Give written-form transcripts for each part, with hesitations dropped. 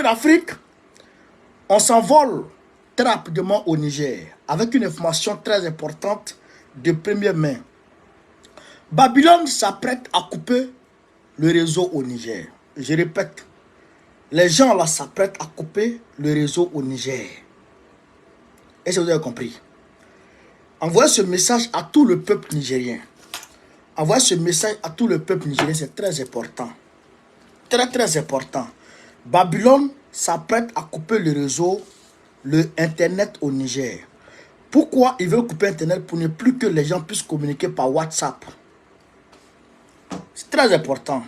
d'Afrique, on s'envole très rapidement au Niger avec une information très importante de première main. Babylone s'apprête à couper le réseau au Niger. Je répète, les gens là s'apprêtent à couper le réseau au Niger. Est-ce que vous avez compris? Envoyez ce message à tout le peuple nigérien. Envoyez ce message à tout le peuple nigérien, c'est très important. Très très important. Babylone s'apprête à couper le réseau, le Internet au Niger. Pourquoi ils veulent couper Internet? Pour ne plus que les gens puissent communiquer par WhatsApp. C'est très important.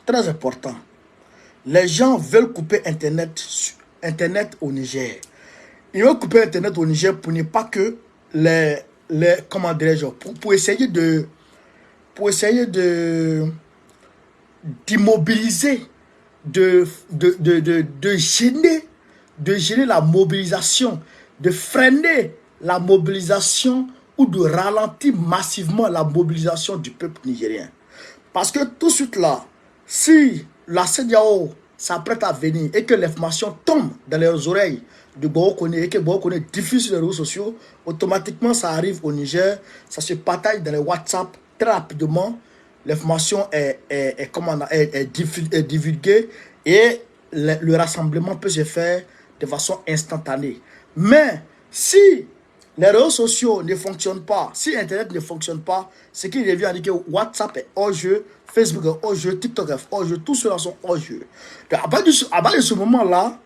Très important. Les gens veulent couper Internet au Niger. Ils veulent couper Internet au Niger pour ne pas que comment dirais-je, pour essayer d'immobiliser, de gêner la mobilisation, de freiner la mobilisation ou de ralentir massivement la mobilisation du peuple nigérien. Parce que tout de suite là, si la CEDEAO s'apprête à venir et que l'information tombe dans les oreilles de Boko Kone et que Boko Kone diffuse sur les réseaux sociaux, automatiquement ça arrive au Niger, ça se partage dans les WhatsApp très rapidement, l'information est divulguée et le rassemblement peut se faire de façon instantanée. Mais si les réseaux sociaux ne fonctionnent pas, si Internet ne fonctionne pas, ce qui revient à dire que WhatsApp est hors jeu, Facebook est hors jeu, TikTok est hors jeu, tout cela sont hors jeu. À partir de ce moment-là,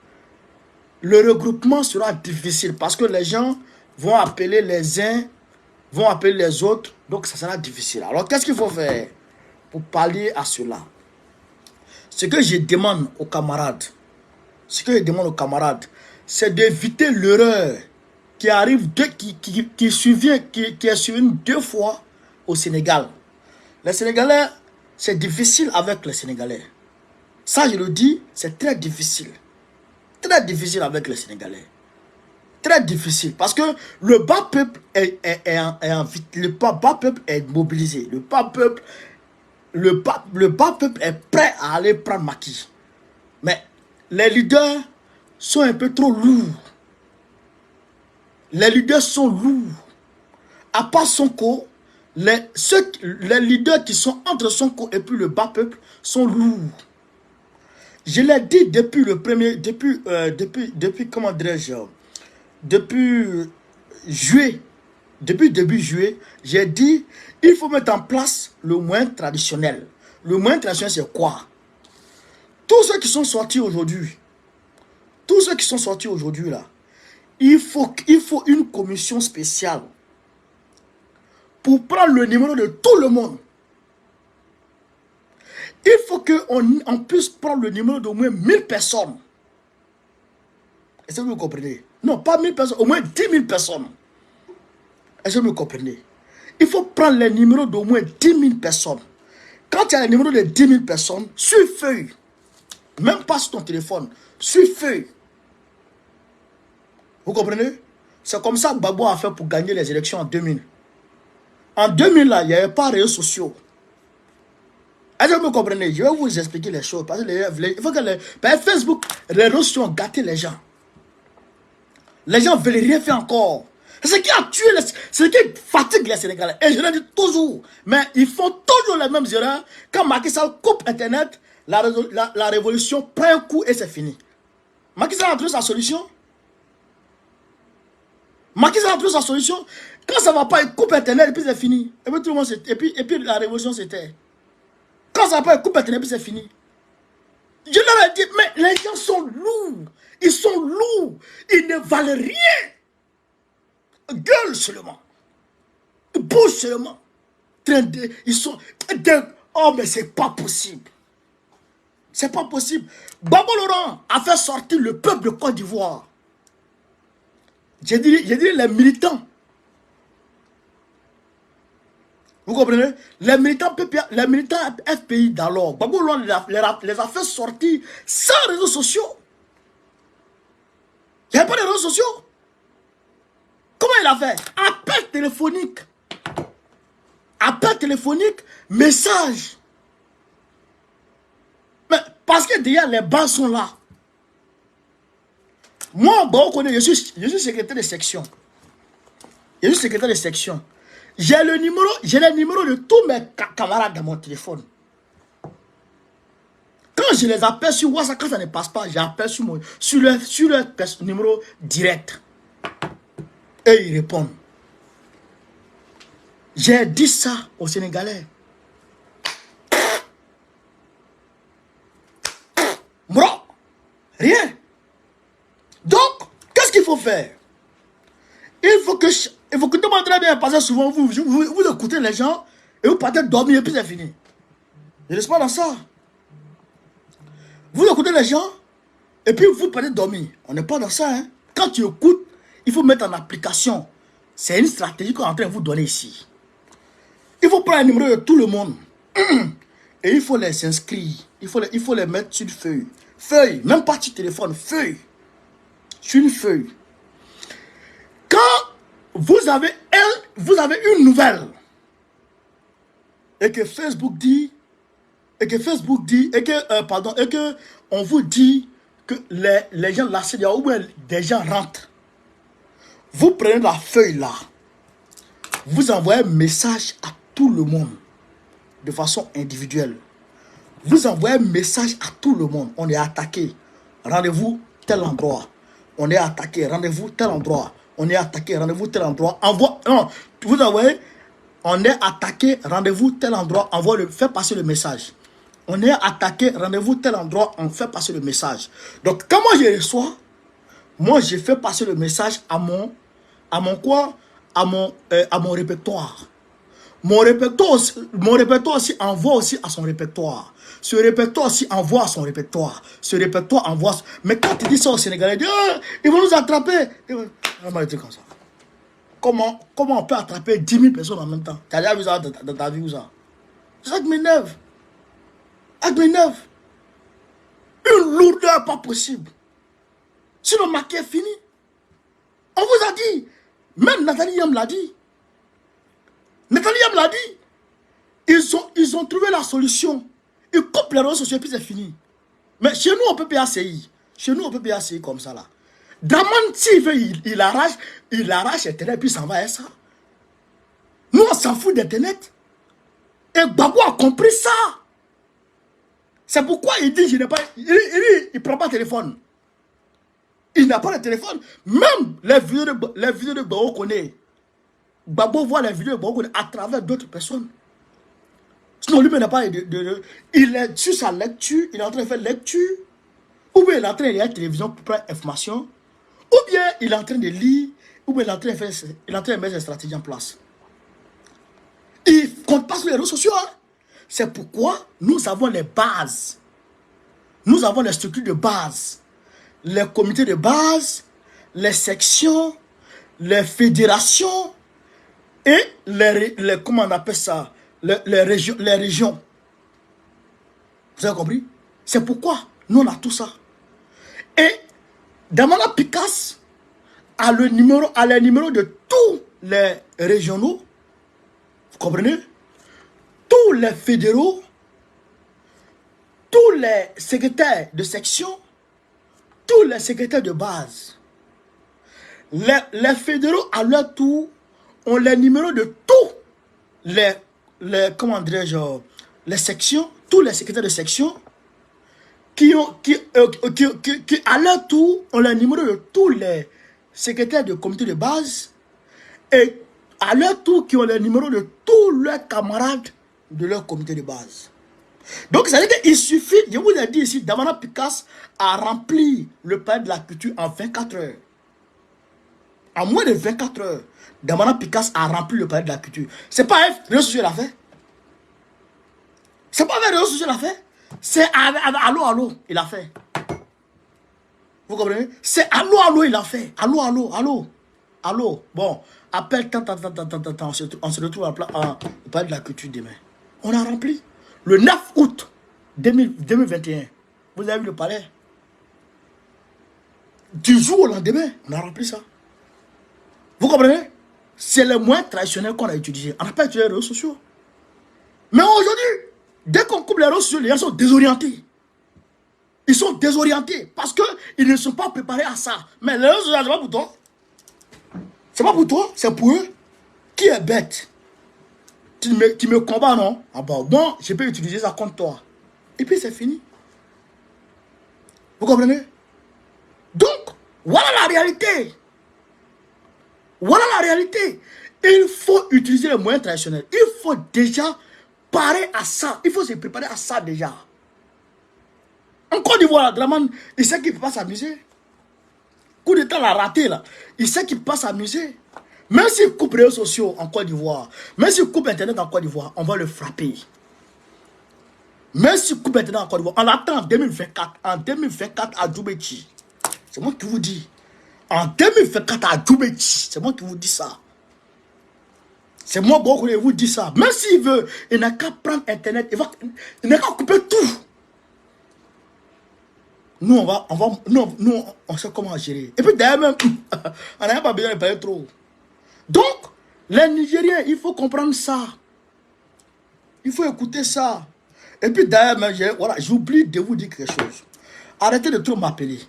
le regroupement sera difficile parce que les gens vont appeler les uns, vont appeler les autres, donc ça sera difficile. Alors qu'est-ce qu'il faut faire pour pallier à cela? Ce que je demande aux camarades, c'est d'éviter l'erreur qui arrive, qui est survenue 2 fois au Sénégal. Les Sénégalais, c'est difficile avec les Sénégalais. Ça, je le dis, c'est très difficile. Très difficile avec les Sénégalais. Très difficile. Parce que le bas peuple est mobilisé. Le bas peuple est prêt à aller prendre Macky. Mais les leaders sont un peu trop lourds. Les leaders sont lourds. À part Sonko, les leaders qui sont entre Sonko et puis le bas peuple sont lourds. Je l'ai dit depuis comment dirais-je, depuis juillet, depuis début juillet, j'ai dit, il faut mettre en place le moyen traditionnel. Le moyen traditionnel, c'est quoi? Tous ceux qui sont sortis aujourd'hui, là, il faut une commission spéciale pour prendre le numéro de tout le monde. Il faut qu'on puisse prendre le numéro d'au moins 1000 personnes. Est-ce que vous comprenez? Non, pas 1000 personnes, au moins 10 000 personnes. Est-ce que vous comprenez? Il faut prendre les numéros d'au moins 10 000 personnes. Quand tu as le numéro de 10 000 personnes, sur feuille, même pas sur ton téléphone, sur feuille. Vous comprenez? C'est comme ça que Gbagbo a fait pour gagner les élections en 2000. En 2000, là, il n'y avait pas de réseaux sociaux. Est-ce que vous comprenez? Je vais vous expliquer les choses. Parce que Facebook, les réseaux sociaux ont gâté les gens. Les gens ne veulent rien faire encore. C'est ce qui a tué, c'est ce qui fatigue les Sénégalais. Et je le dis toujours. Mais ils font toujours les mêmes erreurs. Quand Macky Sall coupe Internet, la révolution prend un coup et c'est fini. Macky Sall a trouvé sa solution. Macky Sall a trouvé sa solution. Quand ça ne va pas, il coupe Internet et puis c'est fini. Et puis, tout le monde et puis la révolution c'était. Quand ça ne va pas, il coupe Internet et puis c'est fini. Je leur ai dit, mais les gens sont lourds. Ils sont lourds. Ils ne valent rien. Gueule seulement. Bouge seulement. Ils sont... Oh, mais c'est pas possible. C'est pas possible. Gbagbo Laurent a fait sortir le peuple de Côte d'Ivoire. J'ai dit les militants. Vous comprenez? Les militants FPI d'alors, Gbagbo Laurent les a fait sortir sans réseaux sociaux. Il n'y avait pas de réseaux sociaux. Comment il a fait? Appel téléphonique. Appel téléphonique, message. parce que déjà les bases sont là. Moi, bon, je suis secrétaire de section. Je suis secrétaire de section. J'ai les numéros de tous mes camarades dans mon téléphone. Quand je les appelle sur WhatsApp, quand ça ne passe pas, j'appelle sur leur numéro direct. Et ils répondent. J'ai dit ça aux Sénégalais. Bro, rien. Donc, qu'est-ce qu'il faut faire? Il faut que tout le monde très bien, parce que souvent vous écoutez les gens et vous partez dormir et puis c'est fini. Je ne laisse pas dans ça. Vous écoutez les gens et puis vous partez dormir. On n'est pas dans ça. Hein. Quand tu écoutes, il faut mettre en application. C'est une stratégie qu'on est en train de vous donner ici. Il faut prendre un numéro de tout le monde. Et il faut les inscrire. Il faut les mettre sur une feuille. Feuille, même pas sur téléphone, feuille. Sur une feuille. Quand vous avez une nouvelle et que Facebook dit, et que on vous dit que les gens lassent ou bien des gens rentrent, vous prenez la feuille là, vous envoyez un message à tout le monde de façon individuelle. Vous envoyez un message à tout le monde. On est attaqué. Rendez-vous tel endroit. On est attaqué. Rendez-vous tel endroit. On est attaqué. Rendez-vous tel endroit. Non, vous envoyez. On est attaqué. Rendez-vous tel endroit. Faites passer le message. On est attaqué. Rendez-vous tel endroit. On fait passer le message. Donc, quand moi je reçois, moi je fais passer le message à mon répertoire. Mon répertoire aussi envoie aussi à son répertoire. Ce répertoire aussi envoie à son répertoire. Ce répertoire envoie. Mais quand tu dis ça au Sénégalais, ils vont nous attraper. On va dire comme ça. Comment on peut attraper 10 000 personnes en même temps? Tu as déjà vu ça dans ta vie ou ça? C'est ça qui m'énerve. Une lourdeur pas possible. Sinon, ma est fini. On vous a dit. Même Nathalie Yam l'a dit. Nathalie Yam l'a dit. Ils ont trouvé la solution. Ils coupent les réseaux sociaux et puis c'est fini. Mais chez nous, on peut payer ACI. Chez nous, on peut payer ACI comme ça là. Daman, s'il veut, il arrache Internet et puis il s'en va à ça. Nous, on s'en fout d'Internet. Et Gbagbo a compris ça. C'est pourquoi il dit, il ne prend pas de téléphone. Il n'a pas de téléphone. Même les vidéos de Gbagbo connaît. Gbagbo voit les vidéos de Gbagbo à travers d'autres personnes. Sinon, lui-même n'a pas il est sur sa lecture, il est en train de faire lecture. Ou bien il est en train de regarder la télévision pour prendre information. Ou bien il est en train de lire. Ou bien il est en train de mettre ses stratégies en place. Il ne compte pas sur les réseaux sociaux. Hein? C'est pourquoi nous avons les bases. Nous avons les structures de base. Les comités de base, les sections, les fédérations et les comment on appelle ça, les régions. Vous avez compris? C'est pourquoi nous on a tout ça. Et Damana Picasse a les numéros de tous les régionaux. Vous comprenez? Tous les fédéraux, tous les secrétaires de section, tous les secrétaires de base. Les fédéraux à leur tour ont les numéros de tous les comment dirais-je, les sections, tous les secrétaires de section qui à leur tour ont les numéros de tous les secrétaires de comité de base et à leur tour qui ont les numéros de tous leurs camarades de leur comité de base. Donc ça veut dire qu'il suffit, je vous ai dit ici, Damana Picasse a rempli le palais de la culture en 24 heures. En moins de 24 heures, Damana Picasse a rempli le palais de la culture. C'est pas un réseau social qu'il a fait. C'est pas un réseau social qu'il a fait. C'est allô, il a fait. Vous comprenez? C'est allô, il a fait. Allô. Bon, appelle tant. On se retrouve au palais de la culture demain. On a rempli. Le 9 août 2021. Vous avez vu le palais? Du jour au lendemain, on a rempli ça. Vous comprenez? C'est le moyen traditionnel qu'on a utilisé. On n'a pas utilisé les réseaux sociaux. Mais aujourd'hui, dès qu'on coupe les réseaux sociaux, les gens sont désorientés. Ils sont désorientés parce qu'ils ne sont pas préparés à ça. Mais les réseaux sociaux, c'est pas pour toi. C'est pas pour toi, c'est pour eux. Qui est bête? Tu me combats, non? Ah bon, bon, je peux utiliser ça contre toi. Et puis c'est fini. Vous comprenez? Donc, voilà la réalité. Voilà la réalité. Il faut utiliser les moyens traditionnels. Il faut déjà parer à ça. Il faut se préparer à ça déjà. En Côte d'Ivoire, Draman, il sait qu'il ne peut pas s'amuser. Coup d'état l'a raté là. Il sait qu'il ne peut pas s'amuser. Même s'il coupe les réseaux sociaux en Côte d'Ivoire, même s'il coupe Internet en Côte d'Ivoire, on va le frapper. Même s'il coupe Internet en Côte d'Ivoire, on l'attend en 2024. En 2024 à Djoubechi. C'est moi qui vous dis. En 2024 à Djoubechi. C'est moi qui vous dis ça. C'est moi qui vous dis ça. Même s'il veut, il n'a qu'à prendre Internet. Il n'a qu'à couper tout. Nous, on sait comment gérer. Et puis d'ailleurs même, on n'a pas besoin de parler trop. Donc, les Nigériens, il faut comprendre ça. Il faut écouter ça. Et puis d'ailleurs, voilà, j'oublie de vous dire quelque chose. Arrêtez de trop m'appeler.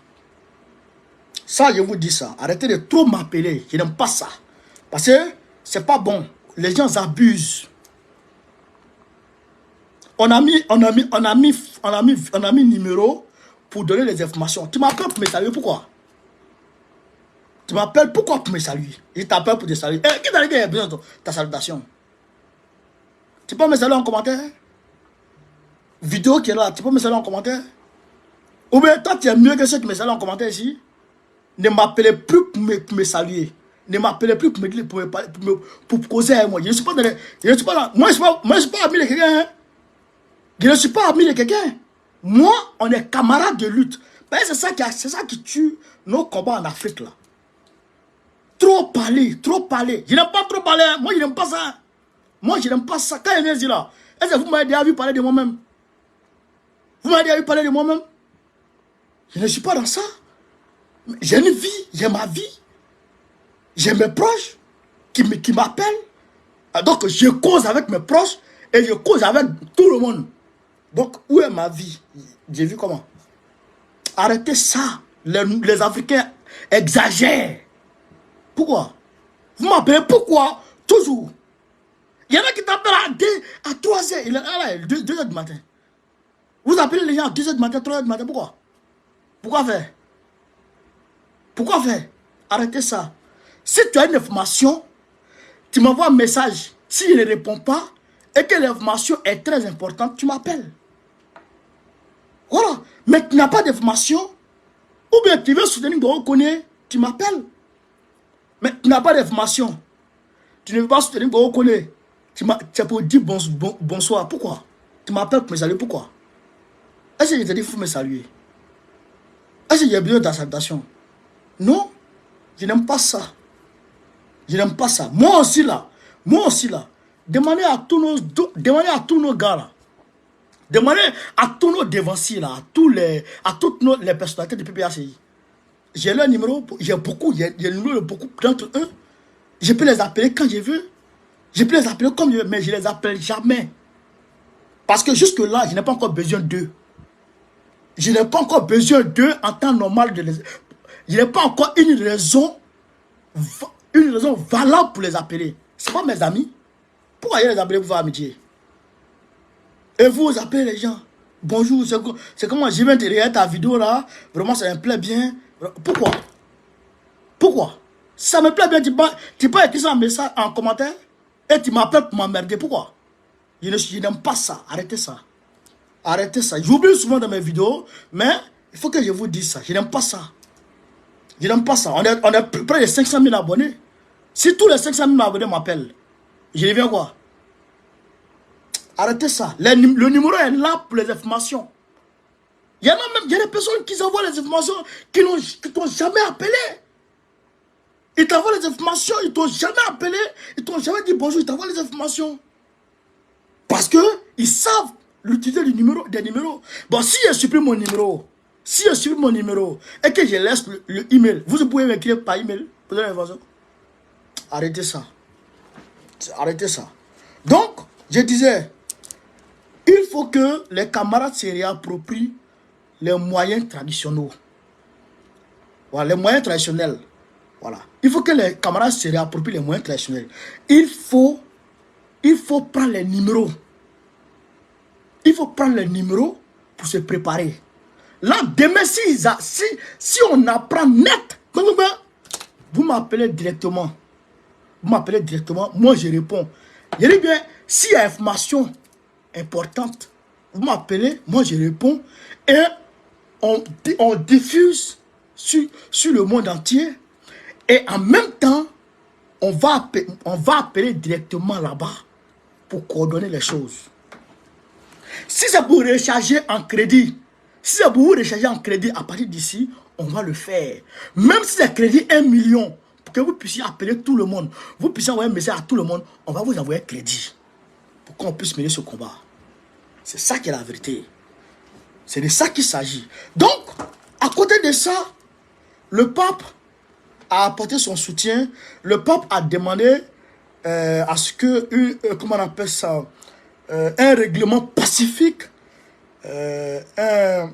Ça, je vous dis ça. Arrêtez de trop m'appeler. Je n'aime pas ça. Parce que c'est pas bon. Les gens abusent. On a mis numéro pour donner les informations. Tu m'appelles pour me saluer, pourquoi? Tu m'appelles pourquoi pour me saluer? Je t'appelle pour te saluer. Eh, qui t'a dit qu'il y a besoin de ta salutation? Tu peux me saluer en commentaire? Vidéo qui est là, tu peux me saluer en commentaire? Ou bien toi tu es mieux que ceux qui me saluent en commentaire ici? Ne m'appelez plus pour me saluer. Ne m'appelez plus pour me dire, pour causer avec moi. Je ne suis pas dans les, je ne suis pas là. Moi, je ne suis pas ami de quelqu'un. Hein? Je ne suis pas ami de quelqu'un. Moi, on est camarades de lutte. C'est ça qui tue nos combats en Afrique là. Trop parler, trop parler. Je n'aime pas trop parler. Moi, je n'aime pas ça. Moi, je n'aime pas ça. Quand il vient dire là, est-ce que vous m'avez déjà vu parler de moi-même? Vous m'avez déjà vu parler de moi-même? Je ne suis pas dans ça. J'ai une vie, j'ai ma vie. J'ai mes proches qui m'appellent. Donc, je cause avec mes proches et je cause avec tout le monde. Donc, où est ma vie? J'ai vu comment? Arrêtez ça. Les Africains exagèrent. Pourquoi? Vous m'appelez pourquoi? Toujours. Il y en a qui t'appellent à 3 heures. Il est là, 2 heures du matin. Vous appelez les gens à 2 heures du matin, 3 heures du matin. Pourquoi? Pourquoi faire? Pourquoi faire? Arrêtez ça. Si tu as une information, tu m'envoies un message. Si je ne réponds pas et que l'information est très importante, tu m'appelles. Voilà. Mais tu n'as pas d'information, ou bien tu veux soutenir de reconnaître, tu m'appelles. Mais tu n'as pas d'information. Tu ne veux pas soutenir de reconnaître. Tu es pour dire bonsoir. Pourquoi? Tu m'appelles pour me saluer. Pourquoi? Est-ce que je te dis qu'il faut me saluer? Est-ce que j'ai besoin de ta salutation? Non. Je n'aime pas ça. Je n'aime pas ça. Moi aussi là. Demandez à tous nos gars là. Demandez à tous nos dévanciers là. À toutes les personnalités du PPACI. J'ai leur numéro. J'ai le numéro de beaucoup d'entre eux. Je peux les appeler quand je veux. Je peux les appeler comme je veux. Mais je ne les appelle jamais. Parce que jusque là, je n'ai pas encore besoin d'eux. Je n'ai pas encore besoin d'eux en temps normal. Je n'ai pas encore une raison valable pour les appeler. Ce n'est pas mes amis. Pourquoi les appeler pour faire amitié? Et vous appelez les gens. Bonjour, c'est comment je viens de regarder ta vidéo là. Vraiment, ça me plaît bien. Pourquoi? Pourquoi? Si ça me plaît bien, tu peux écrire ça en message, en commentaire. Et tu m'appelles pour m'emmerder. Pourquoi? Je n'aime pas ça. Arrêtez ça. Arrêtez ça. J'oublie souvent dans mes vidéos. Mais il faut que je vous dise ça. Je n'aime pas ça. Je n'aime pas ça. On est près de 500 000 abonnés. Si tous les 500 000 abonnés m'appellent, je deviens quoi? Arrêtez ça. Le numéro est là pour les informations. Il y a des personnes qui envoient les informations qui t'ont jamais appelé. Ils t'envoient les informations, ils t'ont jamais appelé, ils t'ont jamais dit bonjour, ils t'envoient les informations. Parce qu'ils savent l'utilité des numéros. Bon, si je supprime mon numéro, et que je laisse le email, vous pouvez m'écrire par email pour donner l'information. Arrêtez ça. Arrêtez ça. Donc, je disais, il faut que les camarades se réapproprient les moyens traditionnels. Voilà, les moyens traditionnels. Voilà. Il faut que les camarades se réapproprient les moyens traditionnels. Il faut prendre les numéros. Il faut prendre les numéros pour se préparer. Là, demain, si on apprend net, vous m'appelez directement. Vous m'appelez directement, moi je réponds. Je dis bien, s'il y a information importante, vous m'appelez, moi je réponds. Et on diffuse sur le monde entier. Et en même temps, on va appeler directement là-bas pour coordonner les choses. Si c'est pour recharger en crédit, si c'est pour vous recharger en crédit à partir d'ici, on va le faire. Même si c'est crédit 1 million, pour que vous puissiez appeler tout le monde, vous puissiez envoyer un message à tout le monde, on va vous envoyer un crédit pour qu'on puisse mener ce combat. C'est ça qui est la vérité. C'est de ça qu'il s'agit. Donc, à côté de ça, le pape a apporté son soutien. Le pape a demandé à ce que, comment on appelle ça, un règlement pacifique, un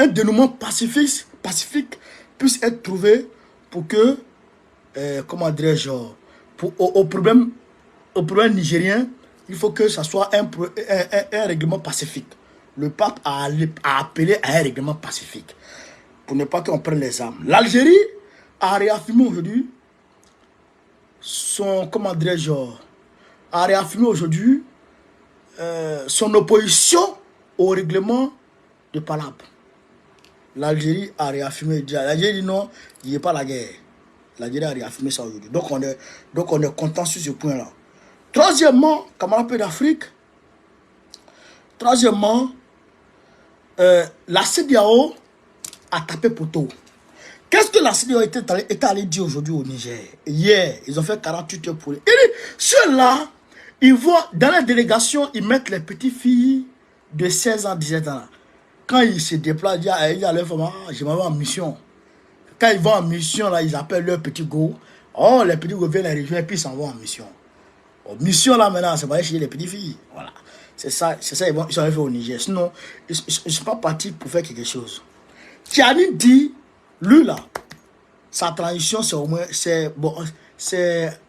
dénouement pacifique puisse être trouvé pour que, comment dirais-je, au problème nigérien, il faut que ça soit un règlement pacifique. Le pape a appelé à un règlement pacifique pour ne pas qu'on prenne les armes. L'Algérie a réaffirmé aujourd'hui son, comment dirais-je, a réaffirmé aujourd'hui son opposition au règlement de Palab. L'Algérie a réaffirmé, l'Algérie dit non, il n'y a pas la guerre. L'Algérie a réaffirmé ça aujourd'hui. Donc on est content sur ce point-là. Troisièmement, camarades d'Afrique, la CEDEAO a tapé poteau. Qu'est-ce que la CEDEAO était allé dire aujourd'hui au Niger? Hier, ils ont fait 48 heures pour... Et ceux-là, ils vont, dans la délégation, ils mettent les petites filles de 16 ans, 17 ans. Quand ils se déplacent, ils disent à leur femme, je m'en vais en mission. Quand ils vont en mission, là, ils appellent leurs petits go. Oh, les petits go viennent les rejoindre et puis ils s'en vont en mission. En mission, là, maintenant, c'est pas chez les petites filles. Voilà. C'est ça, ils sont allés faire au Niger. Sinon, ils ne sont pas partis pour faire quelque chose. Tiani dit, lui, là, sa transition, c'est au moins, c'est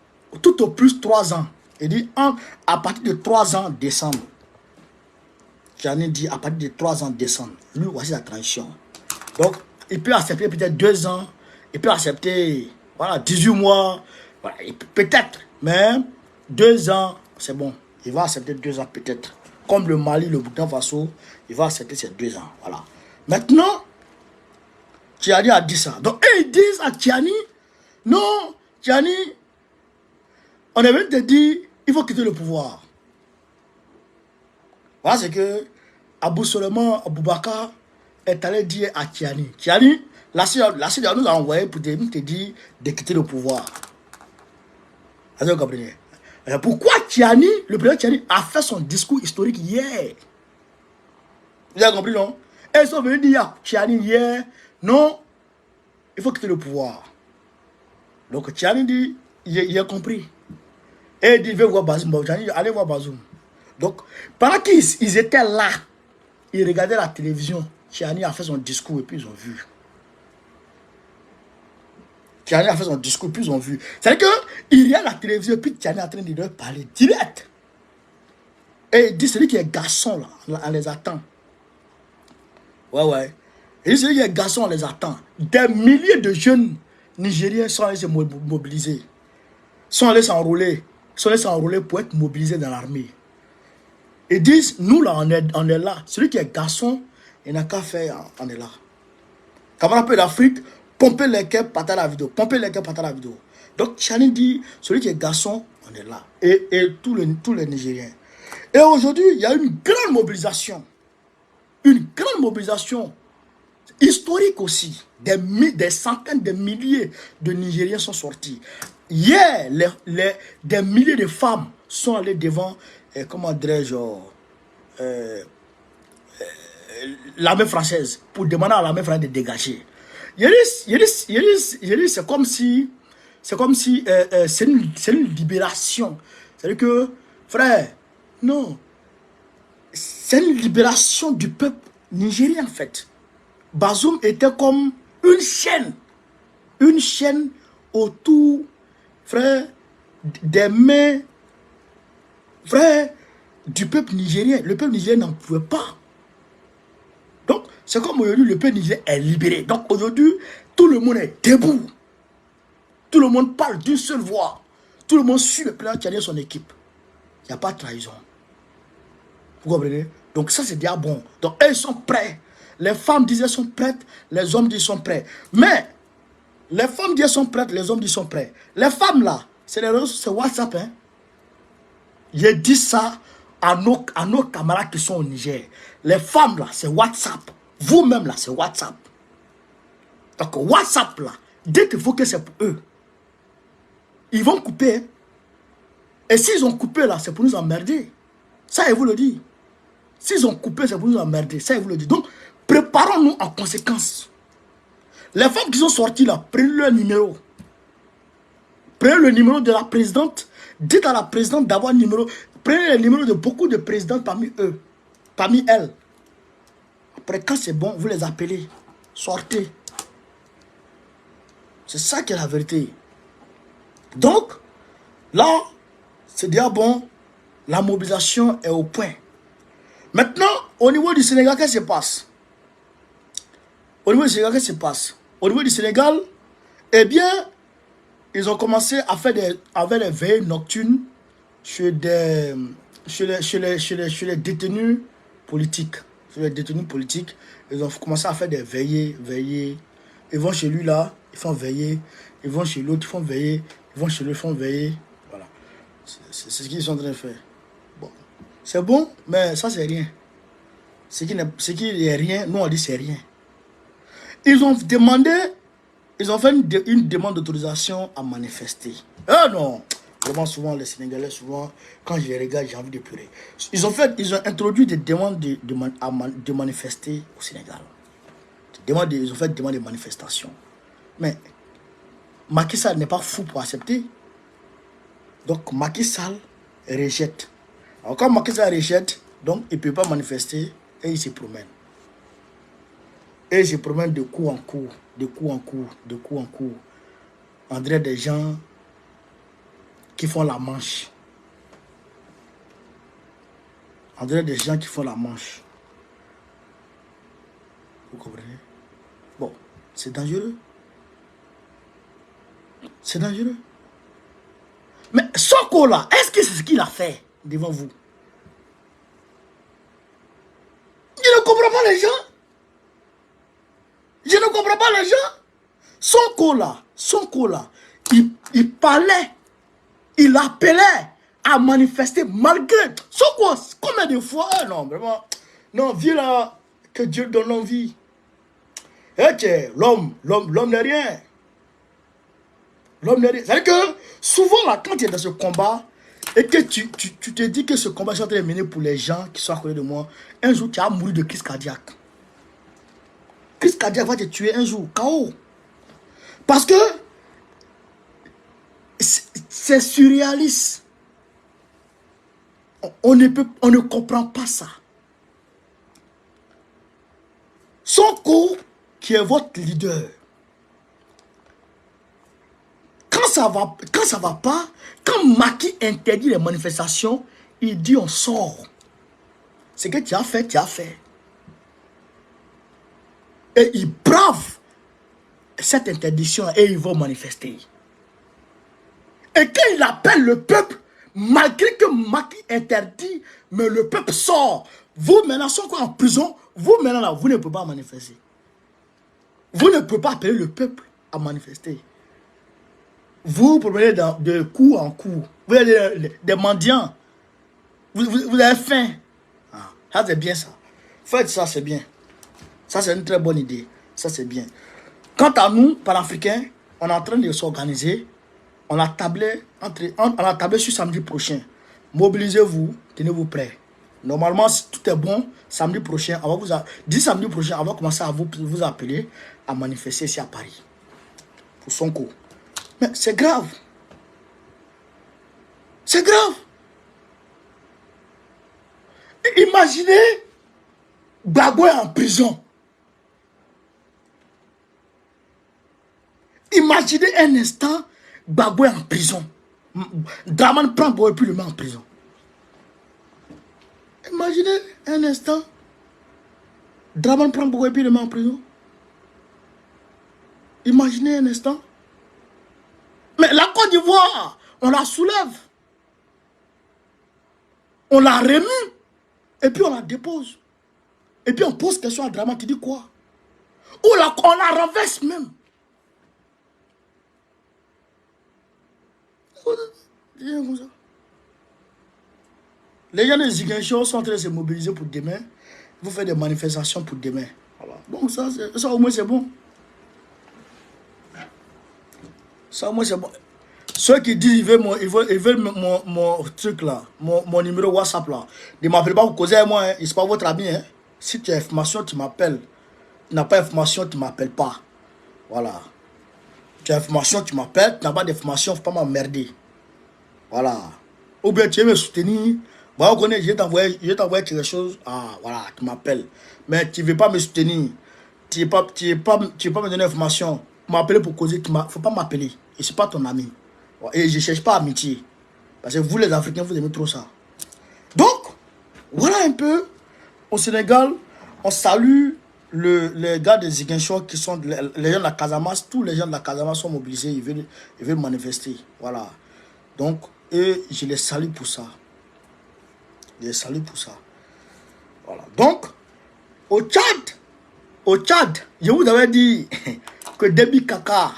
tout au plus 3 ans. Il dit, à partir de 3 ans, décembre. Tiani dit, à partir de 3 ans, décembre. Lui, voici la transition. Donc, il peut accepter peut-être 2 ans. Il peut accepter, voilà, 18 mois. Voilà, peut-être, mais 2 ans, c'est bon. Il va accepter 2 ans peut-être. Comme le Mali, le Burkina Faso, il va accepter ces 2 ans. Voilà. Maintenant, Tiani a dit ça. Donc, ils disent à Tiani, non, Tiani, on est venu te dire, il faut quitter le pouvoir. Voilà, c'est que Abou Solomon Aboubakar est allé dire à Tiani. Tiani, la CEDEAO nous a envoyé pour te dire de quitter le pouvoir. Vous comprenez? Pourquoi Tiani, le président Tiani, a fait son discours historique hier? Vous avez compris, non? Et ils sont venus dire à Tiani hier, non, il faut quitter le pouvoir. Donc Tiani dit, il a compris. Et il dit, il veut voir Bazoum. Tiani dit, allez voir Bazoum. Donc, pendant qu'ils étaient là, ils regardaient la télévision, Tiani a fait son discours et puis ils ont vu. Tiani a fait son discours, puis ils ont vu. C'est-à-dire qu'il y a la télévision, et puis Tiani est en train de leur parler direct. Et il dit, celui qui est garçon, là, on les attend. Ouais. Il dit, celui qui est garçon, on les attend. Des milliers de jeunes Nigériens sont allés se mobiliser. Sont allés s'enrôler pour être mobilisés dans l'armée. Ils disent, nous, là, on est là. Celui qui est garçon, il n'a qu'à faire, on est là. Camarade d'Afrique, pomper les cœurs, partager la vidéo. Donc, Tiani dit, celui qui est garçon, on est là. Et tous les Nigériens. Et aujourd'hui, il y a une grande mobilisation. Une grande mobilisation historique aussi. Des centaines de milliers de Nigériens sont sortis. Hier, des milliers de femmes sont allées devant, comment dirais-je, l'armée française pour demander à l'armée française de dégager. C'est comme si c'est une libération. C'est-à-dire que, frère, non, c'est une libération du peuple nigérien en fait. Bazoum était comme une chaîne autour, frère, des mains, frère, du peuple nigérien. Le peuple nigérien n'en pouvait pas. Donc, c'est comme aujourd'hui, le peuple nigérien est libéré. Donc, aujourd'hui, tout le monde est debout. Tout le monde parle d'une seule voix. Tout le monde suit le plan qui a son équipe. Il n'y a pas de trahison. Vous comprenez? Donc, ça, c'est déjà bon. Donc, eux, ils sont prêts. Les femmes disent qu'elles sont prêtes. Les hommes disent qu'ils sont prêts. Mais, les femmes disent qu'elles sont prêtes. Les hommes disent qu'ils sont prêts. Les femmes, là, c'est WhatsApp. Hein? J'ai dit ça à nos camarades qui sont au Niger. Les femmes, là, c'est WhatsApp. Vous-même, là, c'est WhatsApp. Donc, WhatsApp, là, dès qu'il faut que c'est pour eux, ils vont couper. Hein? Et s'ils ont coupé, là, c'est pour nous emmerder. Ça, il vous le dit. S'ils ont coupé, c'est pour nous emmerder. Ça, il vous le dit. Donc, préparons-nous en conséquence. Les femmes qui sont sorties, là, prenez leur numéro. Prenez le numéro de la présidente. Dites à la présidente d'avoir un numéro. Prenez le numéro de beaucoup de présidents parmi eux. Parmi elles. Après, quand c'est bon, vous les appelez. Sortez. C'est ça qui est la vérité. Donc, là, c'est déjà bon. La mobilisation est au point. Maintenant, au niveau du Sénégal, qu'est-ce qui se passe? Au niveau du Sénégal, qu'est-ce qui se passe? Au niveau du Sénégal, eh bien, ils ont commencé à faire des veillées nocturnes chez les détenus politiques. Sur les détenus politiques, ils ont commencé à faire des veillées. Ils vont chez lui là, ils font veiller. Ils vont chez l'autre, ils font veiller. Ils vont chez lui, ils font veiller. Voilà. C'est ce qu'ils sont en train de faire. Bon. C'est bon, mais ça, c'est rien. Ce qui n'est rien, nous on dit c'est rien. Ils ont fait une demande d'autorisation à manifester. Ah non, vraiment souvent les Sénégalais, souvent, quand je les regarde, j'ai envie de pleurer. Ils ont introduit des demandes de manifester au Sénégal. Ils ont fait des demandes de manifestation. Mais Macky Sall n'est pas fou pour accepter. Donc Macky Sall rejette. Alors quand Macky Sall rejette, donc il ne peut pas manifester et il se promène. Et il se promène de coup en coup, de coup en coup, de coup en coup. On dirait des gens qui font la manche. On dirait des gens qui font la manche. Vous comprenez? Bon, c'est dangereux. C'est dangereux. Mais Sonko là, est-ce que c'est ce qu'il a fait devant vous? Je ne comprends pas les gens. Je ne comprends pas les gens. Sonko là, il parlait, il appelait à manifester malgré. Sonko, combien de fois? Non, vraiment. Non, viens là, que Dieu donne l'envie. Eh, l'homme n'est rien. L'homme n'est rien. C'est-à-dire que souvent là, quand tu es dans ce combat, et que tu te dis que ce combat est en train de mener pour les gens qui sont à côté de moi, un jour tu vas mourir de crise cardiaque. Crise cardiaque va te tuer un jour, KO. Parce que c'est surréaliste. On ne comprend pas ça. Sonko, qui est votre leader, quand ça va pas, quand Macky interdit les manifestations, il dit on sort. Ce que tu as fait, tu as fait. Et il brave cette interdiction et ils vont manifester. Et quand il appelle le peuple, malgré que Macky interdit, mais le peuple sort. Vous maintenant, sont quoi en prison? Vous maintenant là, vous ne pouvez pas manifester. Vous ne pouvez pas appeler le peuple à manifester. Vous promenez de coup en coup. Vous avez des mendiants. Vous avez faim. Ah, ça c'est bien ça. Faites ça, c'est bien. Ça c'est une très bonne idée. Ça c'est bien. Quant à nous, panafricains, on est en train de s'organiser. On a tablé sur samedi prochain. Mobilisez-vous, tenez-vous prêts. Normalement, si tout est bon, samedi prochain, samedi prochain, on va commencer à vous appeler à manifester ici à Paris. Pour Sonko. Mais c'est grave. C'est grave. Imaginez Gbagbo en prison. Imaginez un instant, Gbagbo est en prison. Dramane prend Gbagbo et puis le met en prison. Imaginez un instant, Dramane prend Gbagbo et puis le met en prison. Imaginez un instant. Mais la Côte d'Ivoire, on la soulève. On la remue. Et puis on la dépose. Et puis on pose question à Dramane qui dit quoi? Ou on la renverse même. Les gens de Ziguinchor sont en train de se mobiliser pour demain. Vous faites des manifestations pour demain. Voilà. Donc ça au moins c'est bon. Ça au moins c'est bon. Ceux qui disent ils veulent mon truc là, mon numéro WhatsApp là, ne m'appelez pas pour causer avec moi, hein. C'est pas votre ami. Hein. Si tu as information, tu m'appelles. Tu n'as pas information, tu ne m'appelles pas. Voilà. Tu as information, tu m'appelles. Tu n'as pas d'information, il ne faut pas m'emmerder. Voilà. Ou bien tu veux me soutenir. Bah, on connaît, je vais t'envoyer quelque chose. Ah, voilà, tu m'appelles. Mais tu ne veux pas me soutenir. Tu ne veux pas me donner d'information. M'appeler pour causer. Il ne faut pas m'appeler. Et ce n'est pas ton ami. Et je ne cherche pas amitié. Parce que vous, les Africains, vous aimez trop ça. Donc, voilà un peu. Au Sénégal, on salue les gars de Ziguinchor qui sont les gens de la Casamance. Tous les gens de la Casamance sont mobilisés. Ils veulent manifester. Voilà. Donc, et je les salue pour ça. Je les salue pour ça. Voilà. Donc, au Tchad, je vous avais dit que Déby Kaka,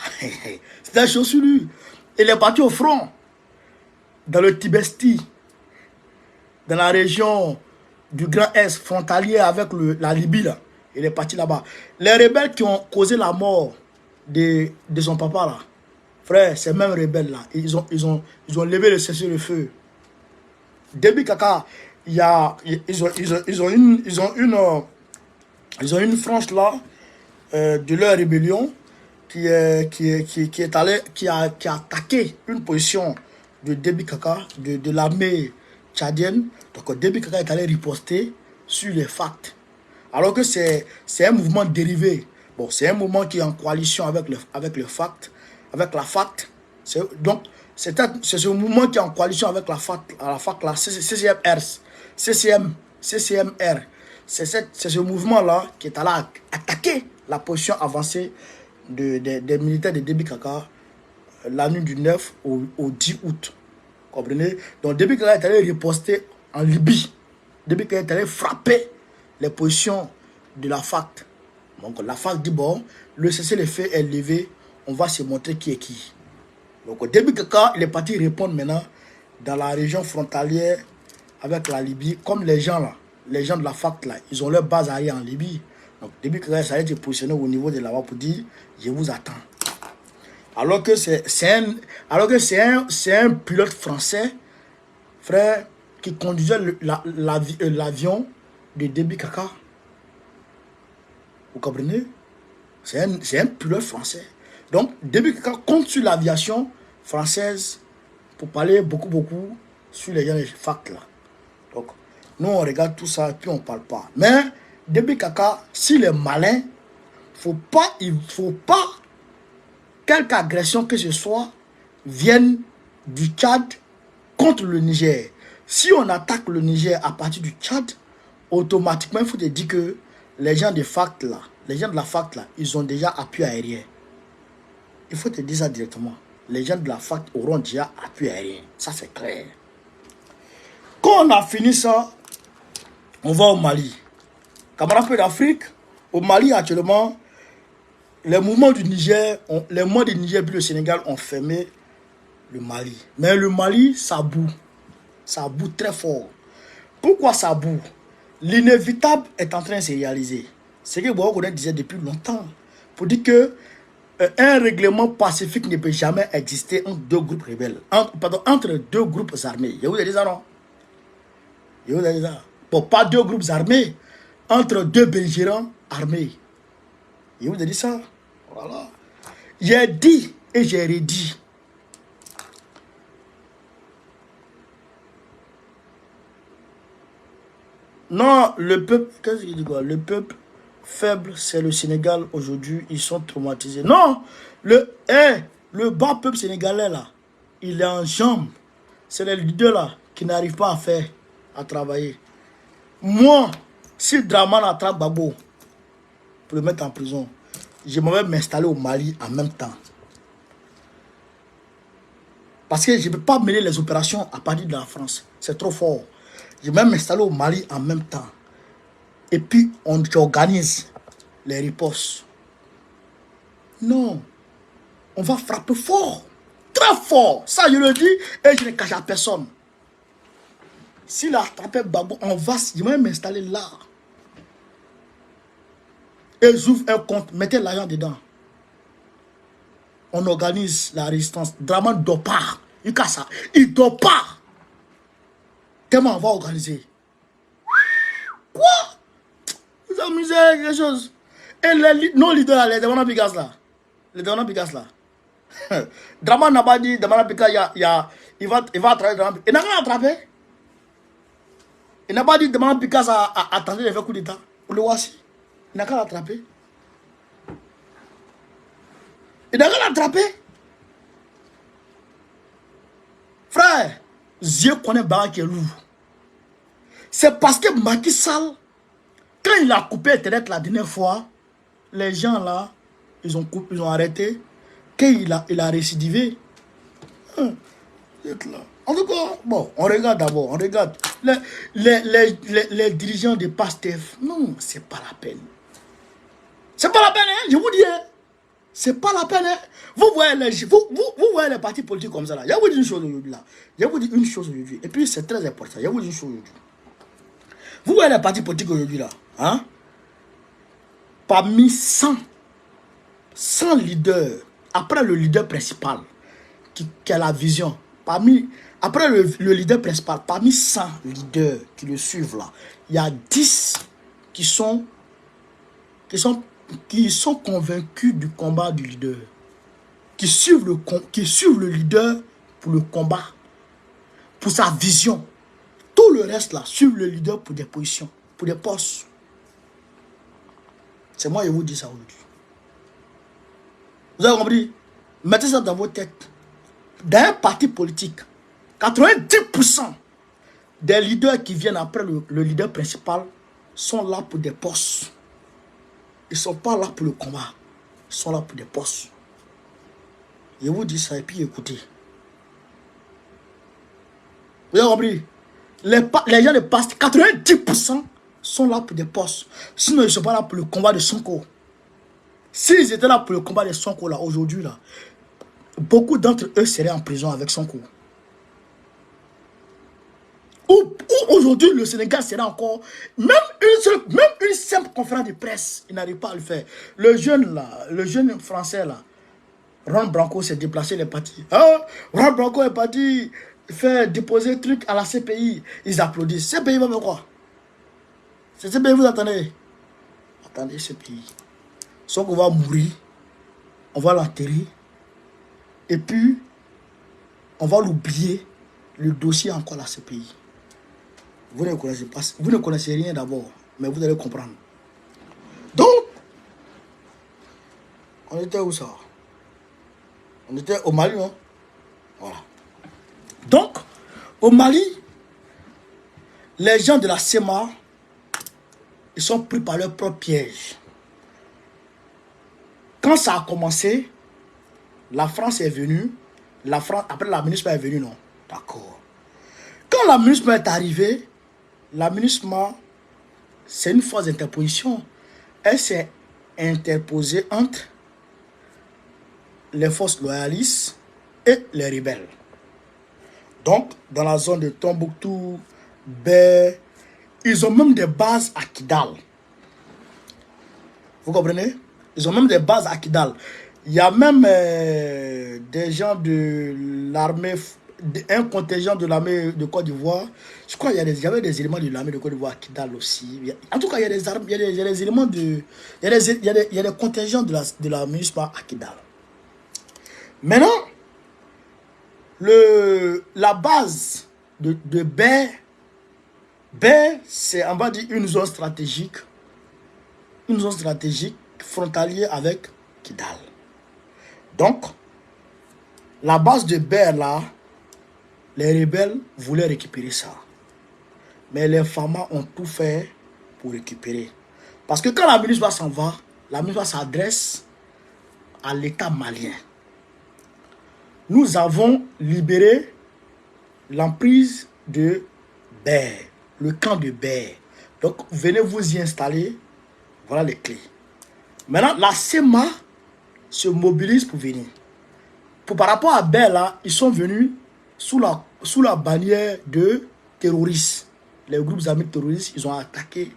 c'était un chose sur lui. Il est parti au front, dans le Tibesti, dans la région du Grand Est, frontalier avec la Libye. Là. Il est parti là-bas. Les rebelles qui ont causé la mort de son papa, là, frère, ces mêmes rebelles-là, ils ont levé le cessez-le-feu. Déby Kaka, ils ont une frange là de leur rébellion qui a attaqué une position de Déby Kaka, de l'armée tchadienne. Donc Déby Kaka est allé riposter sur les FACT. Alors que c'est un mouvement dérivé. Bon, c'est un mouvement qui est en coalition avec le FACT, avec la FACT. Donc, c'est ce mouvement qui est en coalition avec la FACT, la CCMR. C'est ce mouvement-là qui est allé attaquer la position avancée des militaires de Déby Kaka la nuit du 9 au 10 août. Comprenez? Donc Déby Kaka est allé riposter en Libye. Déby Kaka est allé frapper les positions de la FACT. Donc la FACT dit bon, le cessez-le-feu est levé, on va se montrer qui est qui. Donc Déby Kaka, il est parti répondre maintenant dans la région frontalière avec la Libye, comme les gens là, les gens de la FACT là, ils ont leur base arrière en Libye. Donc Déby Kaka, ça a été positionné au niveau de là-bas pour dire, je vous attends. Alors que c'est un pilote français, frère, qui conduisait l'avion de Déby Kaka. Vous comprenez? C'est un pilote français. Donc, Déby Kaka compte sur l'aviation française pour parler beaucoup sur les gens de FACT là. Donc, nous on regarde tout ça et puis on ne parle pas. Mais Déby Kaka, s'il est malin, il ne faut pas quelque agression que ce soit vienne du Tchad contre le Niger. Si on attaque le Niger à partir du Tchad, automatiquement, il faut te dire que les gens de FACT là, ils ont déjà appui aérien. Il faut te dire ça directement. Les gens de la FACT auront déjà appui aérien. Ça, c'est clair. Quand on a fini ça, on va au Mali. Camarades d'Afrique, au Mali actuellement, les mouvements du Niger, les mois du Niger puis le Sénégal ont fermé le Mali. Mais le Mali, ça boue. Ça boue très fort. Pourquoi ça boue? L'inévitable est en train de se réaliser. C'est ce que Boakoune disait depuis longtemps. Pour dire que un règlement pacifique ne peut jamais exister entre deux groupes rebelles. Entre deux groupes armés. Je vous ai dit ça, non? Je vous ai dit ça. Bon, pas deux groupes armés. Entre deux belligérants armés. Je vous ai dit ça. Voilà. J'ai dit et j'ai redit. Non, le peuple, qu'est-ce qu'il dit quoi? Le peuple faible, c'est le Sénégal aujourd'hui. Ils sont traumatisés. Non, le bas peuple sénégalais là, il est en jambes. C'est les leaders là qui n'arrivent pas à faire, à travailler. Moi, si Draman attrape Gbagbo pour le mettre en prison, je m'en vais m'installer au Mali en même temps. Parce que je ne peux pas mêler les opérations à partir de la France. C'est trop fort. Je vais même m'installer au Mali en même temps. Et puis, on organise les ripostes. Non. On va frapper fort. Très fort. Ça, je le dis et je ne cache à personne. S'il a attrapé Gbagbo, je vais m'installer là. Et j'ouvre un compte. Mettez l'argent dedans. On organise la résistance. Draman ne dort pas. Il casse ça. Il ne dort pas. Tellement on va organiser. Quoi? Vous amusez quelque chose. Et les non-leaders, les Damana Pigas là. Les Damana Pigas là. Draman n'a pas dit, Damana Pigas, il va attraper Draman. Il n'a rien attrapé. Il n'a pas dit, Damana Pigas a tenté de faire coup d'état. Vous le voici. Il n'a qu'à l'attraper. Il n'a qu'à l'attraper. Frère, Dieu connaît Barak qui est lourd. C'est parce que Macky Sall, quand il a coupé Internet la dernière fois, les gens là, ils ont arrêté. Quand il a récidivé. En tout cas, bon, on regarde d'abord, on regarde. Les dirigeants de PASTEF, non, c'est pas la peine. C'est pas la peine, hein, je vous dis. Hein. C'est pas la peine. Hein. Vous voyez les partis politiques comme ça là. Je vais vous dire une chose aujourd'hui là. Je vais vous dire une chose aujourd'hui. Et puis c'est très important. Je vais vous dire une chose aujourd'hui. Vous voyez les partis politiques aujourd'hui là. Hein? Parmi 100 leaders, après le leader principal, qui a la vision, après le leader principal, parmi 100 leaders qui le suivent là, il y a 10 qui sont convaincus du combat du leader. Qui suivent le leader pour le combat, pour sa vision. Tout le reste là, suivent le leader pour des positions, pour des postes. C'est moi qui vous dis ça aujourd'hui. Vous avez compris? Mettez ça dans vos têtes. Dans un parti politique, 90% des leaders qui viennent après le leader principal sont là pour des postes. Ils ne sont pas là pour le combat. Ils sont là pour des postes. Je vous dis ça et puis écoutez. Vous avez compris? Les gens de PASTEF, 90% sont là pour des postes. Sinon, ils ne sont pas là pour le combat de Sonko. S'ils étaient là pour le combat de Sonko, là, aujourd'hui, là, beaucoup d'entre eux seraient en prison avec Sonko. Ou aujourd'hui, le Sénégal serait encore... Même une simple conférence de presse, il n'arrive pas à le faire. Le jeune français, là, Ron Branco s'est déplacé, il est parti. Ah, Ron Branco est parti faire déposer un truc à la CPI. Ils applaudissent. CPI va faire quoi? C'est CPI, vous attendez? Attendez, CPI. Sauf qu'on va mourir, on va l'enterrer, et puis on va l'oublier, le dossier encore à la CPI. Vous ne connaissez pas, vous ne connaissez rien d'abord, mais vous allez comprendre. Donc, on était où ça? On était au Mali, hein? Voilà. Donc, au Mali, les gens de la CEMA, ils sont pris par leur propre piège. Quand ça a commencé, la France est venue. Après la MINUSMA est venue, non? D'accord. Quand la MINUSMA est arrivée, la MINUSMA, c'est une force d'interposition. Elle s'est interposée entre les forces loyalistes et les rebelles. Donc, dans la zone de Tombouctou, Bé, ils ont même des bases à Kidal. Vous comprenez? Ils ont même des bases à Kidal. Il y a même des gens de l'armée, un contingent de l'armée de Côte d'Ivoire. Je crois qu'il y avait des éléments de l'armée de Côte d'Ivoire à Kidal aussi. En tout cas, il y a des armes, il y a des éléments de... Il y a des contingents de la MINUSMA à Kidal. Maintenant, la base de Bé, c'est, on va dire, une zone stratégique une zone stratégique frontalière avec Kidal. Donc, la base de Ber là, les rebelles voulaient récupérer ça. Mais les Fama ont tout fait pour récupérer. Parce que quand la MINUSMA s'en va, la MINUSMA s'adresse à l'État malien. Nous avons libéré l'emprise de Ber, le camp de Ber. Donc, venez vous y installer. Voilà les clés. Maintenant, la SEMA se mobilise pour venir. Par rapport à Ber, là, ils sont venus sous la bannière de terroristes. Les groupes armés terroristes, ils ont attaqué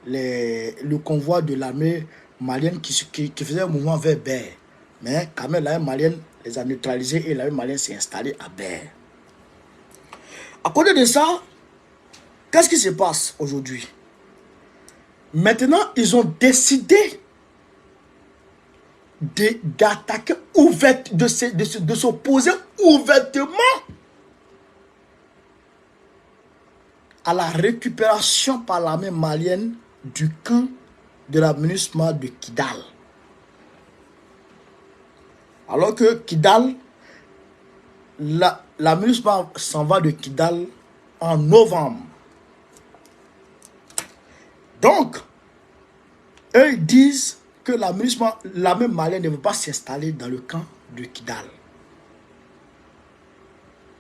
le convoi de l'armée malienne qui faisait un mouvement vers Ber. Mais quand même, l'armée malienne les a neutralisés et l'armée malienne s'est installée à Ber. À côté de ça, qu'est-ce qui se passe aujourd'hui? Maintenant, ils ont décidé d'attaquer ouvertement, de s'opposer ouvertement à la récupération par l'armée malienne du camp de la MINUSMA de Kidal. Alors que Kidal, la MINUSMA s'en va de Kidal en novembre. Donc, eux disent que la MINUSMA, l'armée malienne ne veut pas s'installer dans le camp de Kidal.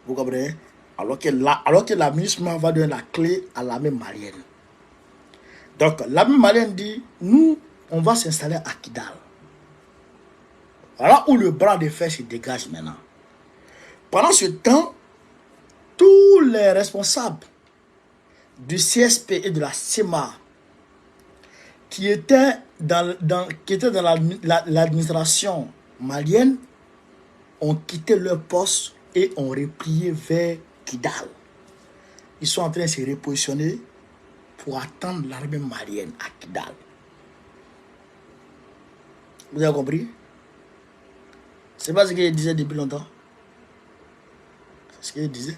Vous comprenez? Alors que la MINUSMA va donner la clé à l'armée malienne. Donc, l'armée malienne dit, nous, on va s'installer à Kidal. Voilà où le bras de fer se dégage maintenant. Pendant ce temps, tous les responsables du CSP et de la SEMA qui étaient dans l'administration malienne ont quitté leur poste et ont replié vers Kidal. Ils sont en train de se repositionner pour attendre l'armée malienne à Kidal. Vous avez compris? C'est pas ce qu'il disait depuis longtemps. C'est ce qu'il disait.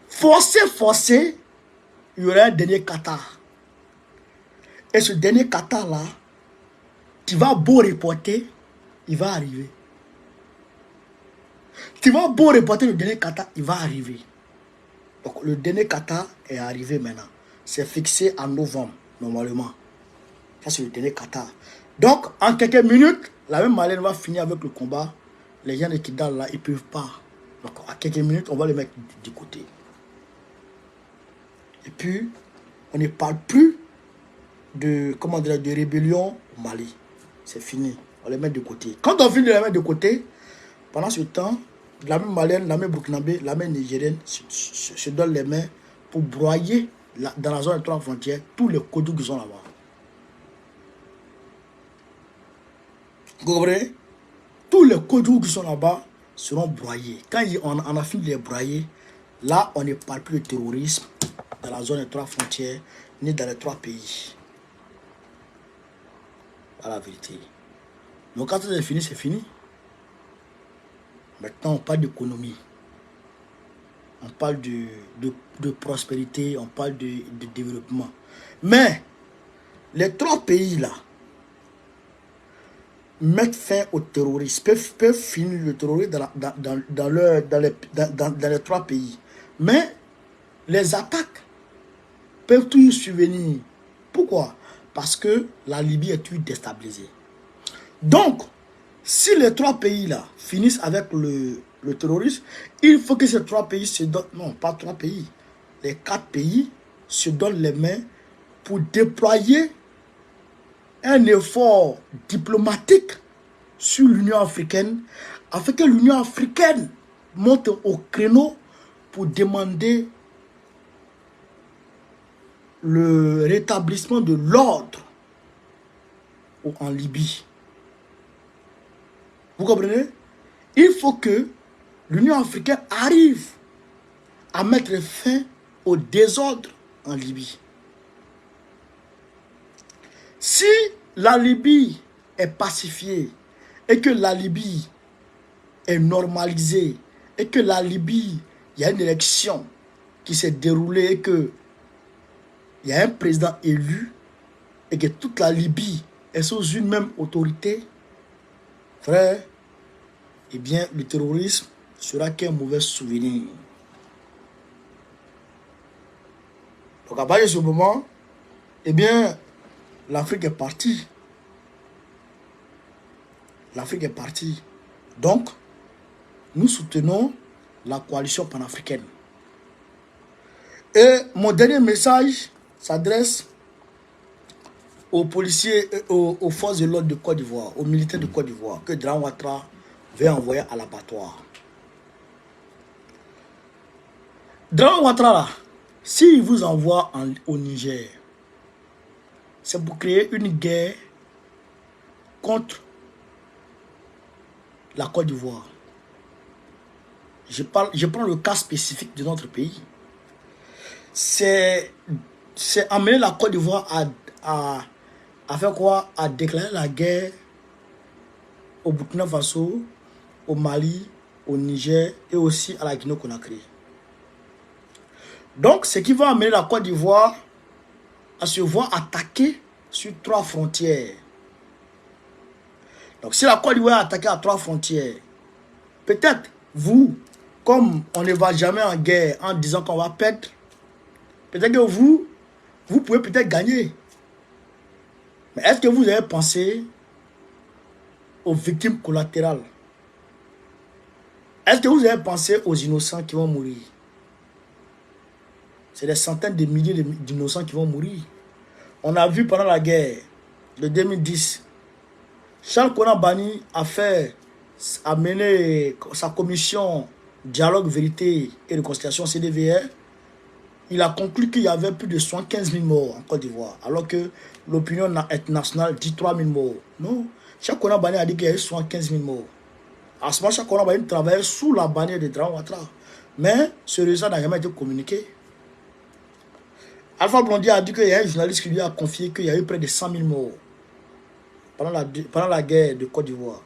Forcé, il y aurait un dernier Qatar. Et ce dernier Qatar là, tu vas beau reporter, il va arriver. Tu vas beau reporter le dernier Qatar, il va arriver. Donc le dernier Qatar est arrivé maintenant. C'est fixé en novembre, normalement. Ça c'est le dernier Qatar. Donc en quelques minutes, la même malienne va finir avec le combat. Les gens de Kidal là, ils ne peuvent pas. Donc en quelques minutes, on va les mettre du côté. Et puis, on ne parle plus de rébellion au Mali. C'est fini. On les met de côté. Quand on finit de les mettre de côté, pendant ce temps, l'armée malienne, l'armée burkinabé, l'armée nigérienne se donnent les mains pour broyer dans la zone de 3 frontières tous les Kodous qui sont là-bas. Vous comprenez? Tous les Kodous qui sont là-bas seront broyés. Quand on a fini de les broyer, là, on ne parle plus de terrorisme dans la zone des 3 frontières, ni dans les 3 pays. Voilà la vérité. Donc quand c'est fini, c'est fini. Maintenant, on parle d'économie. On parle de prospérité, on parle de développement. Mais, les 3 pays-là mettent fin au terrorisme, peuvent finir le terrorisme dans les 3 pays. Mais, les attaques peuvent toujours survenir. Pourquoi? Parce que la Libye est toujours déstabilisée. Donc, si les 3 pays-là finissent avec le terrorisme, il faut que ces 3 pays se donnent, non, pas 3 pays, les 4 pays se donnent les mains pour déployer un effort diplomatique sur l'Union africaine, afin que l'Union africaine monte au créneau pour demander le rétablissement de l'ordre en Libye. Vous comprenez? Il faut que l'Union africaine arrive à mettre fin au désordre en Libye. Si la Libye est pacifiée et que la Libye est normalisée et que la Libye, il y a une élection qui s'est déroulée et que il y a un président élu, et que toute la Libye est sous une même autorité, frère, eh bien, le terrorisme sera qu'un mauvais souvenir. Donc, à partir de ce moment, eh bien, l'Afrique est partie. L'Afrique est partie. Donc, nous soutenons la coalition panafricaine. Et mon dernier message s'adresse aux policiers, aux forces de l'ordre de Côte d'Ivoire, aux militaires de Côte d'Ivoire, que Dramane Ouattara veut envoyer à l'abattoir. Dramane Ouattara, s'il vous envoie au Niger, c'est pour créer une guerre contre la Côte d'Ivoire. Je prends le cas spécifique de notre pays. C'est amener la Côte d'Ivoire à faire quoi? À déclarer la guerre au Burkina Faso, au Mali, au Niger et aussi à la Guinée-Conakry. Donc, ce qui va amener la Côte d'Ivoire à se voir attaquer sur 3 frontières. Donc, si la Côte d'Ivoire est attaquée à 3 frontières, peut-être vous, comme on ne va jamais en guerre en disant qu'on va perdre, peut-être que vous pouvez peut-être gagner. Mais est-ce que vous avez pensé aux victimes collatérales? Est-ce que vous avez pensé aux innocents qui vont mourir? C'est des centaines de milliers d'innocents qui vont mourir. On a vu pendant la guerre de 2010, Charles Konan Banny a mené sa commission Dialogue, Vérité et Réconciliation CDVR. Il a conclu qu'il y avait plus de 75 000 morts en Côte d'Ivoire, alors que l'opinion internationale dit 3 000 morts. Non, Charles Konan Banny a dit qu'il y a eu 75 000 morts. À ce moment, Charles Konan Banny travaillait sous la bannière de Dramane Ouattara. Mais ce résultat n'a jamais été communiqué. Alpha Blondy a dit qu'il y a un journaliste qui lui a confié qu'il y a eu près de 100 000 morts pendant la guerre de Côte d'Ivoire.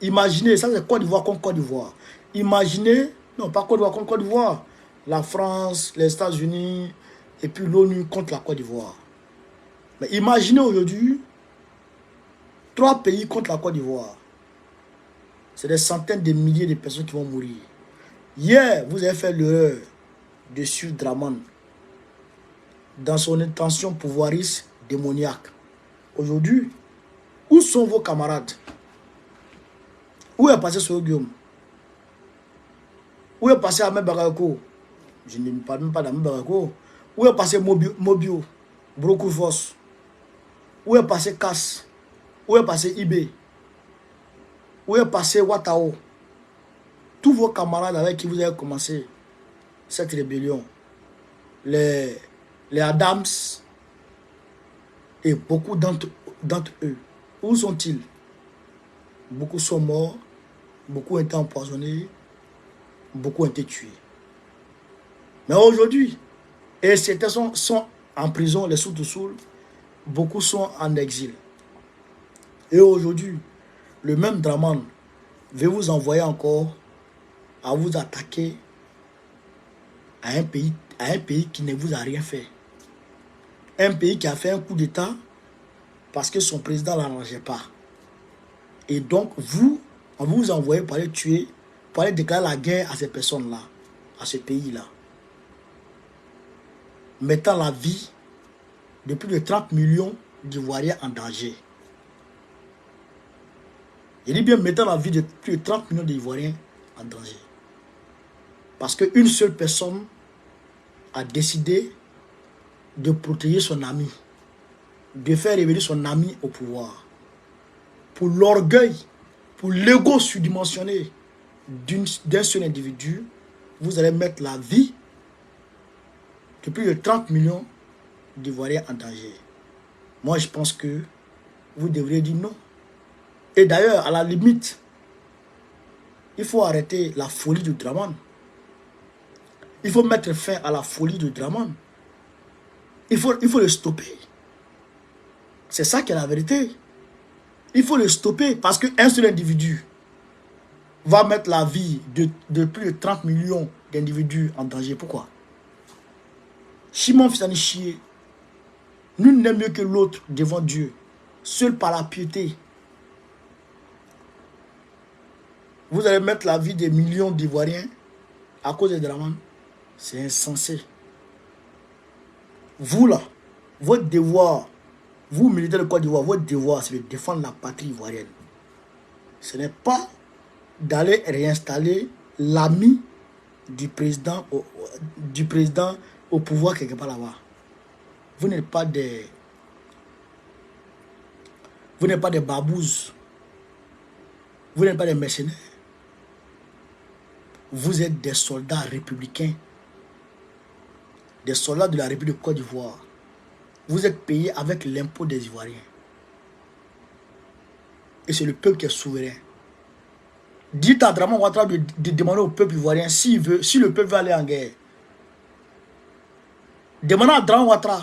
Imaginez, ça c'est Côte d'Ivoire contre Côte d'Ivoire. Imaginez, non pas Côte d'Ivoire contre Côte d'Ivoire, la France, les États-Unis et puis l'ONU contre la Côte d'Ivoire. Mais imaginez aujourd'hui 3 pays contre la Côte d'Ivoire. C'est des centaines de milliers de personnes qui vont mourir. Hier, vous avez fait l'erreur de suivre Dramane dans son intention pouvoiriste démoniaque. Aujourd'hui, où sont vos camarades? Où est passé Soyo Guillaume? Où est passé Ahmed Bagayoko? Je ne parle même pas d'Ahmed Bagayoko. Où est passé Mobio? Brokou Vos? Où est passé Kass? Où est passé Ibé? Où est passé Watao? Tous vos camarades avec qui vous avez commencé cette rébellion, les Adams et beaucoup d'entre eux, où sont-ils? Beaucoup sont morts, beaucoup ont été empoisonnés, beaucoup ont été tués. Mais aujourd'hui, et certains sont en prison, les sous-dessous, beaucoup sont en exil. Et aujourd'hui, le même Dramane veut vous envoyer encore à vous attaquer à un pays qui ne vous a rien fait. Un pays qui a fait un coup d'État parce que son président ne l'arrangeait pas. Et donc, on vous envoie pour aller tuer, pour aller déclarer la guerre à ces personnes-là, à ce pays-là. Mettant la vie de plus de 30 millions d'Ivoiriens en danger. Je dis bien mettant la vie de plus de 30 millions d'Ivoiriens en danger. Parce qu'une seule personne a décidé de protéger son ami, de faire revenir son ami au pouvoir. Pour l'orgueil, pour l'ego surdimensionné d'un seul individu, vous allez mettre la vie de plus de 30 millions d'Ivoiriens en danger. Moi, je pense que vous devriez dire non. Et d'ailleurs, à la limite, il faut arrêter la folie de Dramane. Il faut mettre fin à la folie de Dramane. Il faut le stopper. C'est ça qui est la vérité. Il faut le stopper parce qu'un seul individu va mettre la vie de plus de 30 millions d'individus en danger. Pourquoi? Chimon Fissani Chier. Nul n'est mieux que l'autre devant Dieu. Seul par la piété. Vous allez mettre la vie des millions d'Ivoiriens à cause des Dramane. C'est insensé. Vous là, votre devoir, vous militaires de Côte d'Ivoire, votre devoir c'est de défendre la patrie ivoirienne. Ce n'est pas d'aller réinstaller l'ami du président au pouvoir quelque part là-bas. Vous n'êtes pas des babouses. Vous n'êtes pas des mercenaires. Vous êtes des soldats républicains. Des soldats de la République de Côte d'Ivoire. Vous êtes payés avec l'impôt des Ivoiriens. Et c'est le peuple qui est souverain. Dites à Dramane Ouattara de demander au peuple ivoirien si le peuple veut aller en guerre. Demandez à Dramane Ouattara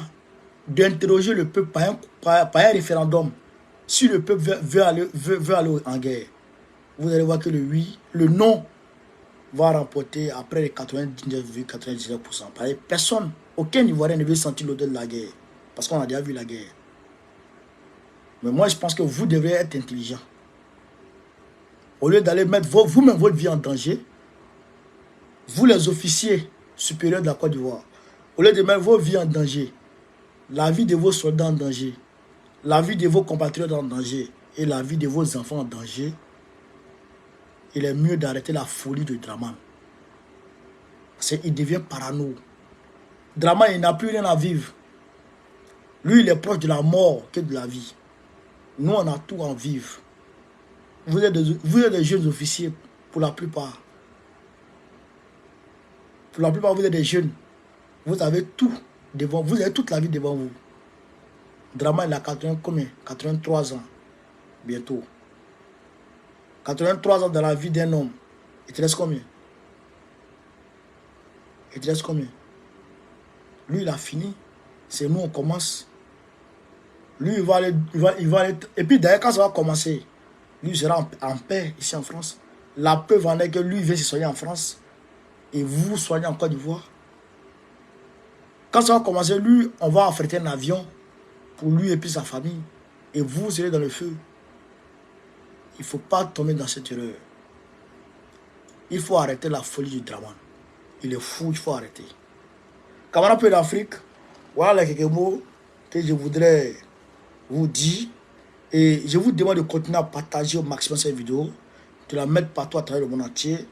d'interroger le peuple par un référendum si le peuple veut aller en guerre. Vous allez voir que le oui, le non va remporter après les 99,99%. Personne, aucun Ivoirien ne veut sentir l'odeur de la guerre. Parce qu'on a déjà vu la guerre. Mais moi, je pense que vous devrez être intelligent. Au lieu d'aller mettre vous-même votre vie en danger, vous les officiers supérieurs de la Côte d'Ivoire, au lieu de mettre vos vies en danger, la vie de vos soldats en danger, la vie de vos compatriotes en danger et la vie de vos enfants en danger, il est mieux d'arrêter la folie de Dramane. Parce qu'il devient parano. Dramane, il n'a plus rien à vivre. Lui, il est proche de la mort que de la vie. Nous, on a tout à vivre. Vous êtes des jeunes officiers, pour la plupart. Pour la plupart, vous êtes des jeunes. Vous avez tout devant vous. Vous avez toute la vie devant vous. Dramane, il a 83 ans. Bientôt. 83 ans dans la vie d'un homme. Il te reste combien? Il te reste combien? Lui, il a fini. C'est nous, on commence. Lui, il va aller. Et puis d'ailleurs, quand ça va commencer, lui sera en paix ici en France. La preuve en est que lui, il vient se soigner en France. Et vous soignez en Côte d'Ivoire. Quand ça va commencer, lui, on va affréter un avion pour lui et puis sa famille. Et vous serez dans le feu. Il ne faut pas tomber dans cette erreur. Il faut arrêter la folie du Dramane. Il est fou, il faut arrêter. Camarades peu d'Afrique, voilà les quelques mots que je voudrais vous dire. Et je vous demande de continuer à partager au maximum cette vidéo, de la mettre partout à travers le monde entier,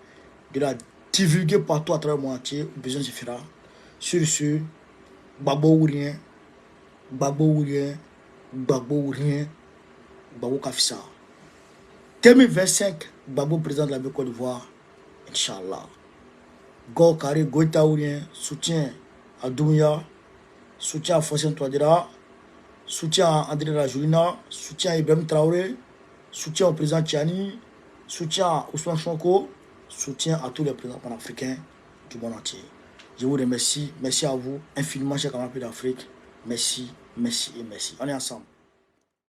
de la divulguer partout à travers le monde entier, au besoin suffira. Sur ce, Gbagbo ou rien, Gbagbo ou rien, Gbagbo ou rien, Gbagbo Kafissa. 2025, Gbagbo président de la Côte d'Ivoire, Inch'Allah. Go Kari, Goïta ou rien, soutien à Doumbouya, soutien à Fossien Touadéra, soutien à André Rajoulina, soutien à Ibrahim Traoré, soutien au président Tchani, soutien à Ousmane Sonko, soutien à tous les présidents panafricains du monde entier. Je vous remercie, merci à vous infiniment, chers camarades d'Afrique. Merci, merci et merci. On est ensemble.